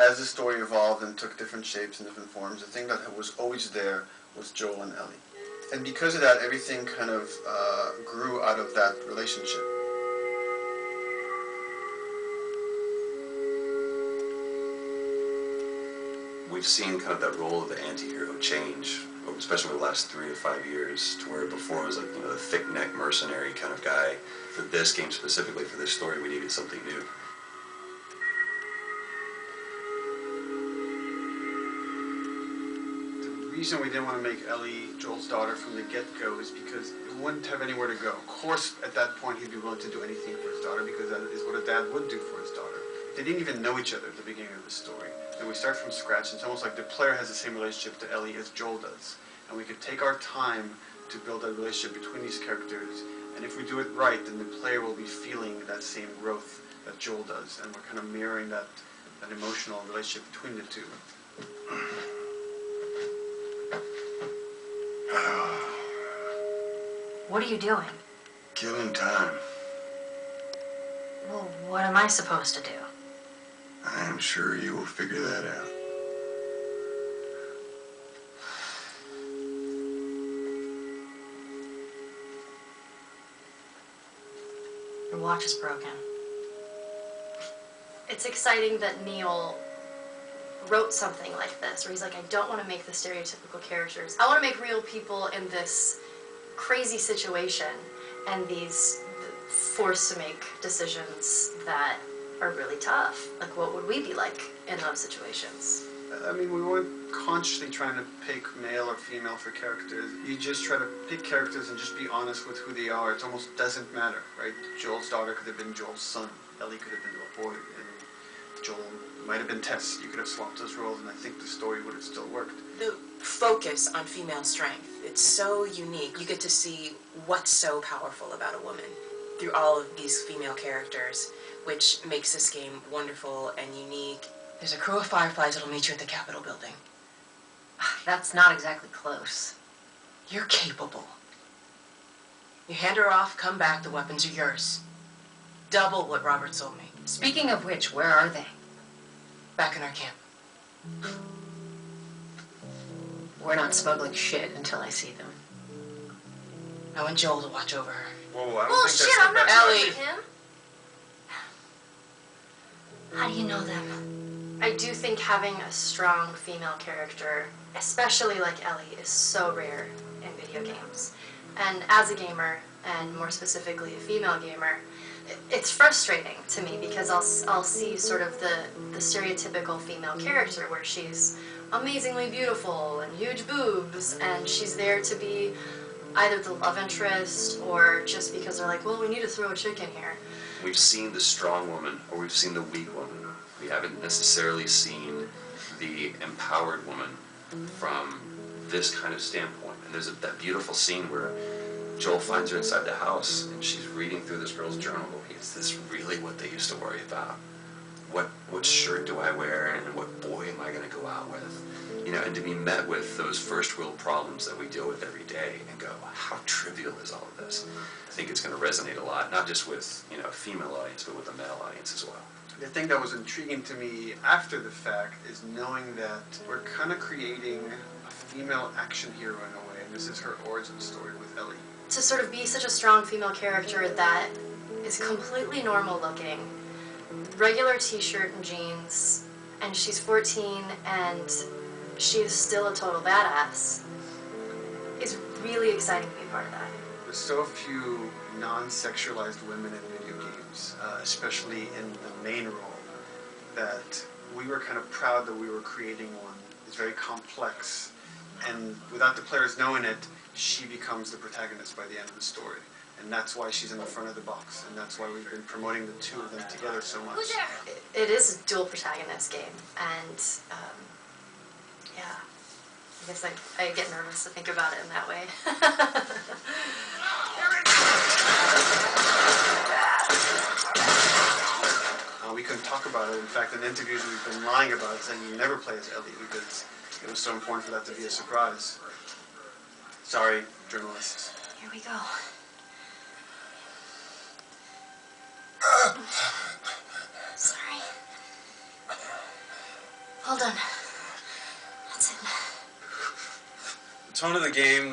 as the story evolved and took different shapes and different forms, the thing that was always there was Joel and Ellie. And because of that, everything kind of grew out of that relationship. We've seen kind of that role of the anti-hero change, especially over the last 3 to 5 years, to where before it was like, you know, the thick-neck mercenary kind of guy. For this game specifically, for this story, we needed something new. The reason we didn't want to make Ellie Joel's daughter from the get-go is because he wouldn't have anywhere to go. Of course, at that point, he'd be willing to do anything for his daughter because that is what a dad would do for his daughter. They didn't even know each other at the beginning of the story. And we start from scratch. It's almost like the player has the same relationship to Ellie as Joel does. And we could take our time to build a relationship between these characters. And if we do it right, then the player will be feeling that same growth that Joel does. And we're kind of mirroring that emotional relationship between the two. What are you doing? Killing time. Well, what am I supposed to do? I am sure you will figure that out. Your watch is broken. It's exciting that Neil wrote something like this, where he's like, I don't want to make the stereotypical characters. I want to make real people in this crazy situation and these forced to make decisions that are really tough. Like, what would we be like in those situations? I mean, we weren't consciously trying to pick male or female for characters. You just try to pick characters and just be honest with who they are. It almost doesn't matter, right? Joel's daughter could have been Joel's son. Ellie could have been a boy. And Joel might have been Tess. You could have swapped those roles, and I think the story would have still worked. The focus on female strength, it's so unique. You get to see what's so powerful about a woman through all of these female characters, which makes this game wonderful and unique. There's a crew of fireflies that'll meet you at the Capitol building. That's not exactly close. You're capable. You hand her off, come back, the weapons are yours. Double what Robert sold me. Speaking of which, where are they? Back in our camp. We're not smuggling shit until I see them. I want Joel to watch over her. Whoa, I don't Well, think shit, that's I'm not Ellie. talking to him. How do you know them? I do think having a strong female character, especially like Ellie, is so rare in video games. And as a gamer, and more specifically a female gamer, it's frustrating to me because I'll see sort of the stereotypical female character where she's amazingly beautiful and huge boobs, and she's there to be either the love interest or just because they're like, well, we need to throw a chick in here. We've seen the strong woman, or we've seen the weak woman. We haven't necessarily seen the empowered woman from this kind of standpoint. And there's that beautiful scene where Joel finds her inside the house, and she's reading through this girl's journal. Is this really what they used to worry about? What shirt do I wear, and what boy am I going to go out with? You know, and to be met with those first world problems that we deal with every day and go, how trivial is all of this? I think it's going to resonate a lot, not just with, you know, a female audience, but with a male audience as well. The thing that was intriguing to me after the fact is knowing that we're kind of creating a female action hero in a way, and this is her origin story with Ellie. To sort of be such a strong female character that is completely normal looking, regular t-shirt and jeans, and she's 14 and she is still a total badass, is really exciting to be part of that. There's so few non-sexualized women in video games, especially in the main role, that we were kind of proud that we were creating one. It's very complex, and without the players knowing it, she becomes the protagonist by the end of the story. And that's why she's in the front of the box, and that's why we've been promoting the two of them together so much. It is a dual protagonist game, and yeah, I guess I get nervous to think about it in that way. We couldn't talk about it. In fact, in interviews we've been lying about it, saying you never play as Ellie because it was so important for that to be a surprise. Sorry, journalists. Here we go. Sorry. Hold on. That's it. The tone of the game